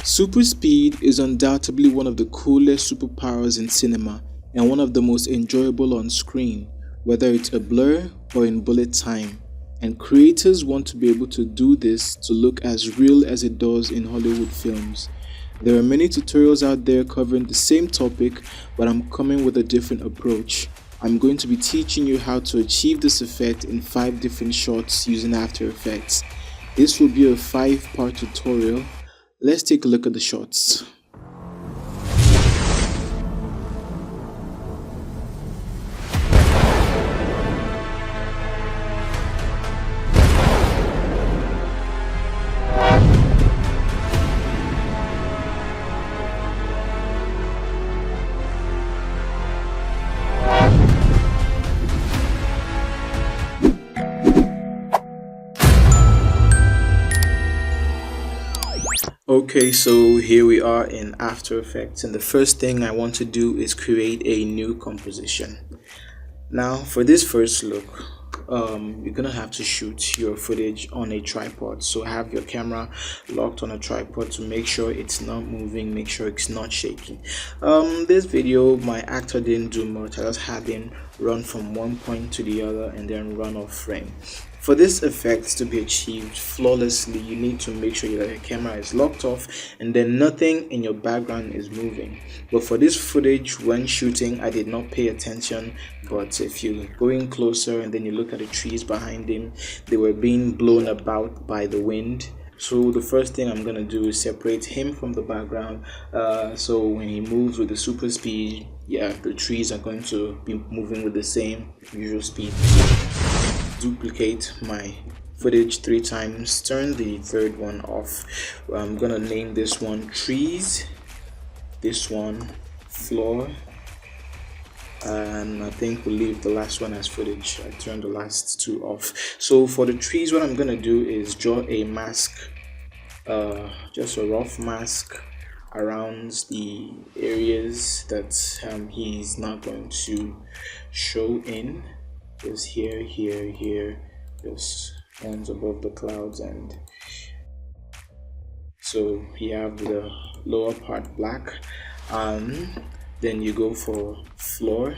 Super speed is undoubtedly one of the coolest superpowers in cinema and one of the most enjoyable on screen, whether it's a blur or in bullet time. And creators want to be able to do this to look as real as it does in Hollywood films. There are many tutorials out there covering the same topic, but I'm coming with a different approach. I'm going to be teaching you how to achieve this effect in 5 different shots using After Effects. This will be a 5-part tutorial. Let's take a look at the shots. Okay, so here we are in After Effects, and the first thing I want to do is create a new composition. Now for this first look, you're gonna have to shoot your footage on a tripod, so have your camera locked on a tripod to make sure it's not moving, make sure it's not shaking. This video, my actor didn't do much. I just had him run from one point to the other and then run off frame. For this effect to be achieved flawlessly, you need to make sure that your camera is locked off and then nothing in your background is moving. But for this footage, when shooting, I did not pay attention, but if you go in closer and then you look at the trees behind him, they were being blown about by the wind. So the first thing I'm going to do is separate him from the background, so when he moves with the super speed, the trees are going to be moving with the same usual speed. Duplicate my footage 3 times, turn the third one off. I'm gonna name this one trees, this one floor, and I think we'll leave the last one as footage. I turned the last 2 off. So for the trees, what I'm gonna do is draw a mask, just a rough mask around the areas that he's not going to show in. Just here, just ones above the clouds, and so you have the lower part black. Then you go for floor.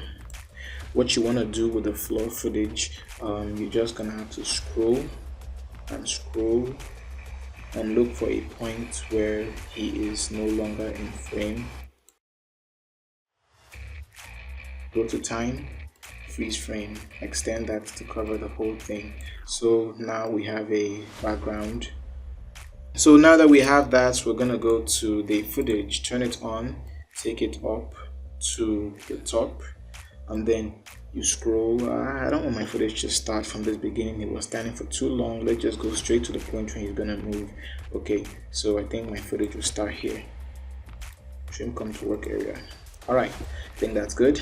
What you want to do with the floor footage, you're just gonna have to scroll and look for a point where he is no longer in frame. Go to time, freeze frame, extend that to cover the whole thing. So now we have a background. So now that we have that, we're gonna go to the footage, turn it on, take it up to the top, and then you scroll. I don't want my footage to start from this beginning. It was standing for too long. Let's just go straight to the point where he's gonna move. Okay, so I think my footage will start here. Trim come to work area. All right, I think that's good.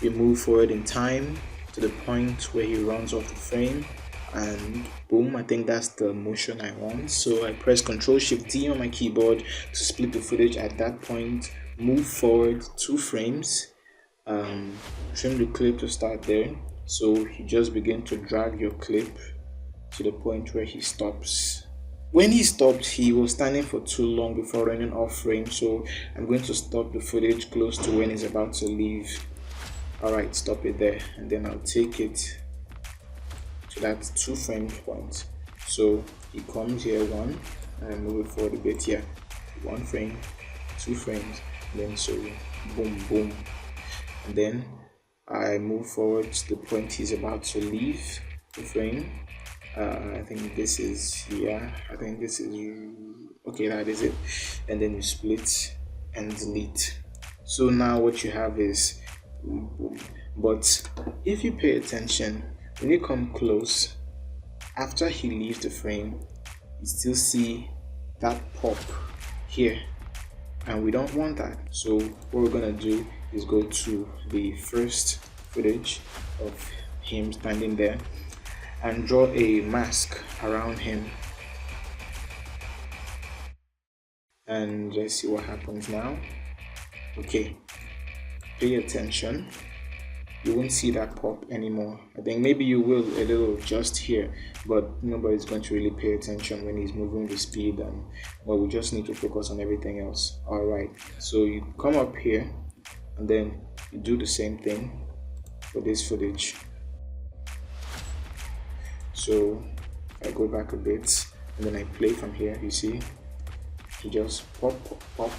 We move forward in time to the point where he runs off the frame, and boom, I think that's the motion I want. So I press Ctrl+Shift+D on my keyboard to split the footage at that point, move forward 2 frames, trim the clip to start there. So you just begin to drag your clip to the point where he stops. When he stopped, he was standing for too long before running off frame, so I'm going to stop the footage close to when he's about to leave. Alright, stop it there, and then I'll take it to that 2 frame point. So he comes here 1, and move it forward a bit here. 1 frame, 2 frames, then so boom, boom. And then I move forward to the point he's about to leave the frame. I think this is, okay, that is it. And then you split and delete. So now what you have is boom, boom. But if you pay attention, when you come close, after he leaves the frame, you still see that pop here, and we don't want that. So what we're gonna do is go to the first footage of him standing there and draw a mask around him, and let's see what happens now. Okay, pay attention. you won't see that pop anymore. I think maybe you will a little just here, but nobody's going to really pay attention when he's moving the speed, and well, we just need to focus on everything else. All right, so you come up here and then you do the same thing for this footage. So I go back a bit and then I play from here. You see, you just pop, pop, pop,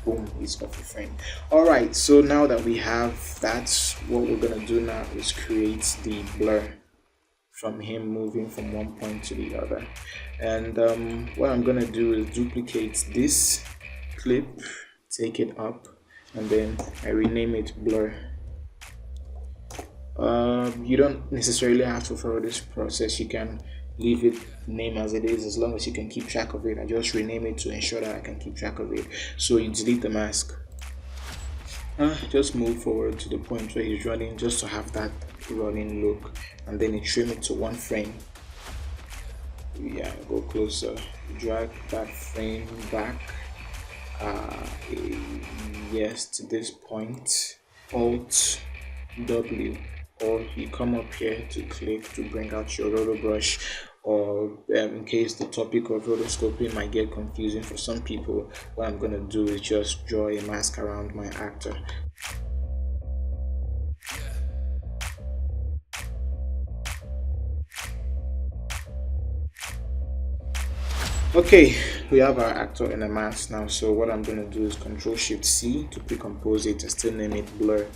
boom, it's off the frame. All right, so now that we have that, what we're gonna do now is create the blur from him moving from one point to the other. And what I'm gonna do is duplicate this clip, take it up, and then I rename it blur. You don't necessarily have to follow this process. You can leave it name as it is, as long as you can keep track of it. I just rename it to ensure that I can keep track of it. So you delete the mask, just move forward to the point where he's running, just to have that running look, and then you trim it to one frame. Yeah, go closer, drag that frame back, yes, to this point. Alt W, or you come up here to click to bring out your roller brush, or in case the topic of rotoscoping might get confusing for some people, what I'm going to do is just draw a mask around my actor. Okay, we have our actor in a mask now, so what I'm going to do is Ctrl+Shift+C to pre-compose it and still name it blur.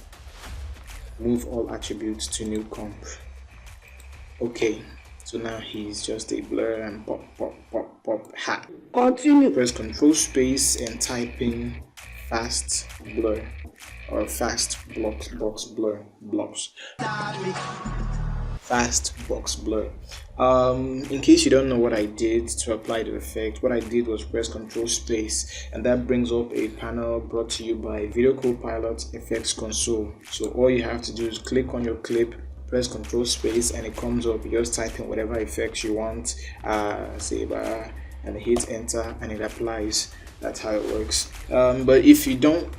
Move all attributes to new comp. Okay, so now he's just a blur and pop, pop, pop, pop, hat. Continue. Press Ctrl space and type in fast blur or fast box blur blobs. Fast box blur. In case you don't know what I did to apply the effect, what I did was press Ctrl space, and that brings up a panel brought to you by Video Copilot Effects Console. So all you have to do is click on your clip, press Ctrl space, and it comes up. You just type in whatever effects you want, say bar, and hit enter, and it applies. That's how it works. But if you don't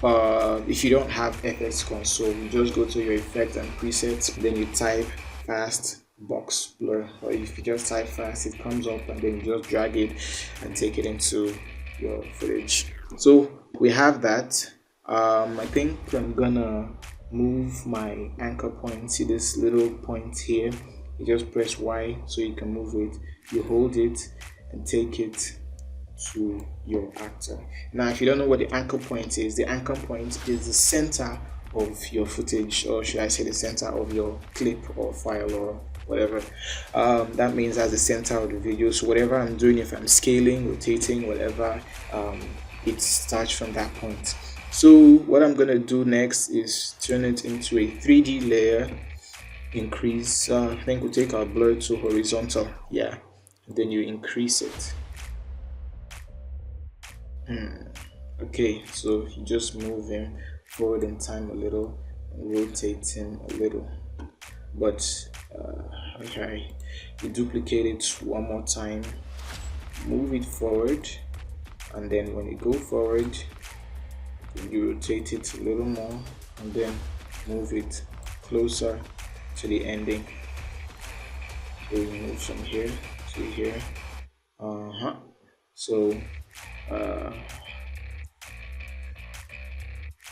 have Effects Console, you just go to your effect and presets, then you type fast box blur, or if you just type fast, it comes up, and then you just drag it and take it into your footage. So we have that. I think I'm gonna move my anchor point. See this little point here? You just press Y so you can move it. You hold it and take it to your actor. Now, if you don't know what the anchor point is, the anchor point is the center of your footage, or should I say the center of your clip or file or whatever. That means that's the center of the video. So whatever I'm doing, if I'm scaling, rotating, whatever, it starts from that point. So what I'm gonna do next is turn it into a 3D layer, increase, I think we'll take our blur to horizontal, yeah, and then you increase it. Okay, so you just move him forward in time a little and rotate him a little, but okay, you duplicate it one more time, move it forward, and then when you go forward, you rotate it a little more, and then move it closer to the ending. So you move from here to here. So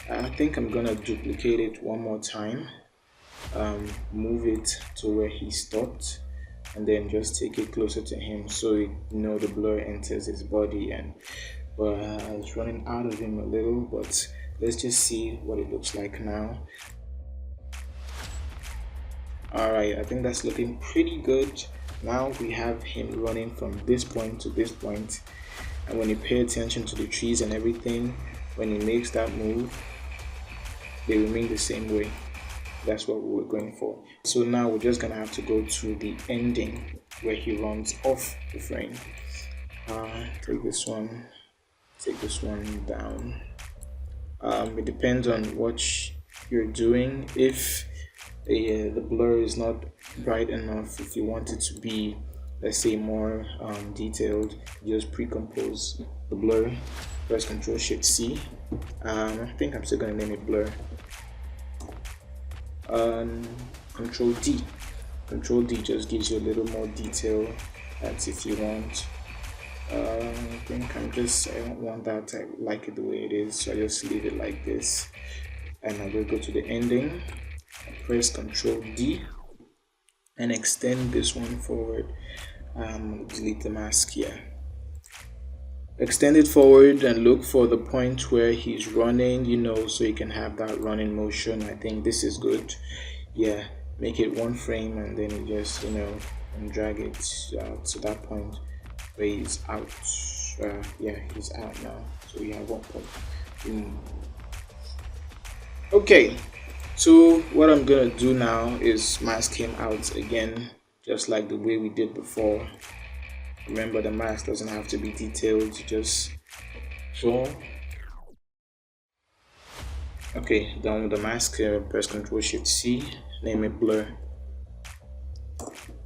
I think I'm gonna duplicate it one more time, move it to where he stopped, and then just take it closer to him, so you know the blur enters his body, and it's running out of him a little, but let's just see what it looks like now. Alright, I think that's looking pretty good. Now we have him running from this point to this point, and when you pay attention to the trees and everything, when he makes that move, they remain the same way. That's what we were going for. So now we're just gonna have to go to the ending where he runs off the frame. Take this one down. It depends on what you're doing. If the blur is not bright enough, if you want it to be, let's say, more detailed, just pre-compose the blur, press Ctrl+Shift+C. I think I'm still gonna name it blur. Control D. Control D just gives you a little more detail. That's if you want. I think I don't want that. I like it the way it is, so I just leave it like this. And I will go to the ending. I press Control D and extend this one forward. Delete the mask here. Extend it forward and look for the point where he's running, so you can have that running motion. I think this is good. Yeah, make it one frame and then you just, and drag it to that point where he's out. Yeah, he's out now. So we have 1 point. Okay, so what I'm gonna do now is mask him out again, just like the way we did before. Remember, the mask doesn't have to be detailed, just draw. Okay, done with the mask. Press Ctrl Shift C, name it blur.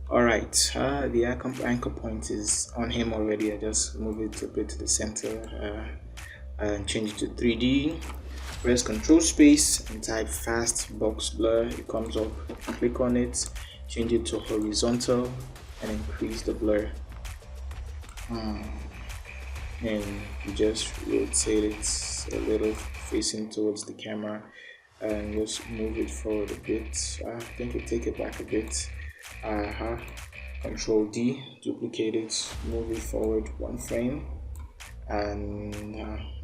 Alright, the anchor point is on him already. I just move it a bit to the center and change it to 3D. Press Ctrl Space and type fast box blur. It comes up, click on it, change it to horizontal and increase the blur. And you just rotate it a little facing towards the camera and just move it forward a bit. I think we'll take it back a bit. Control D, duplicate it, move it forward 1 frame, and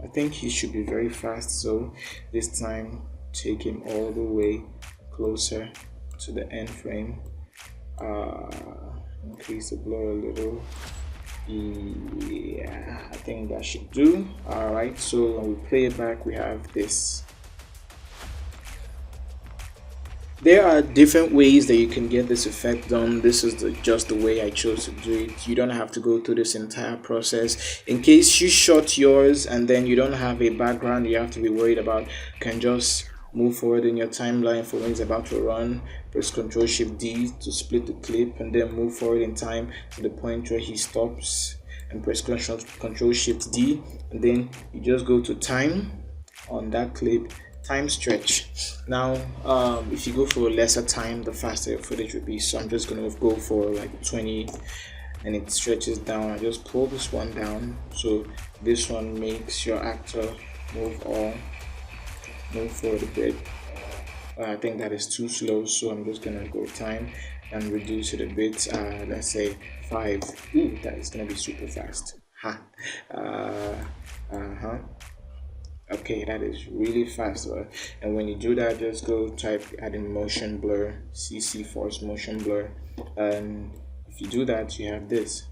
I think he should be very fast, so this time take him all the way closer to the end frame. Increase the blur a little. Yeah, I think that should do. Alright, so when we play it back, we have this. There are different ways that you can get this effect done. This is just the way I chose to do it. You don't have to go through this entire process. In case you shot yours and then you don't have a background you have to be worried about, you can just move forward in your timeline for when it's about to run. Press Ctrl Shift D to split the clip and then move forward in time to the point where he stops, and press Ctrl Shift D, and then you just go to time on that clip, time stretch. Now if you go for a lesser time, the faster your footage will be, so I'm just going to go for like 20 and it stretches down. I just pull this one down, so this one makes your actor move forward a bit. I think that is too slow, so I'm just gonna go time and reduce it a bit. Let's say 5. Ooh, that is gonna be super fast. Okay, that is really fast. And when you do that, just go type adding motion blur, CC force motion blur, and if you do that, you have this.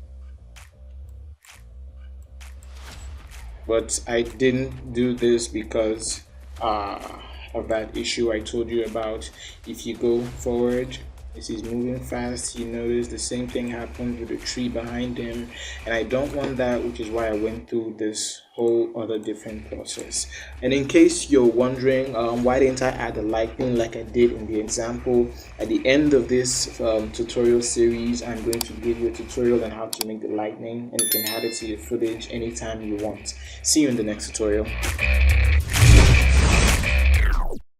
But I didn't do this because of that issue I told you about. If you go forward, as he's moving fast, you notice the same thing happened with the tree behind him, and I don't want that, which is why I went through this whole other different process. And in case you're wondering why didn't I add the lightning like I did in the example, at the end of this tutorial series I'm going to give you a tutorial on how to make the lightning, and you can add it to your footage anytime you want. See you in the next tutorial.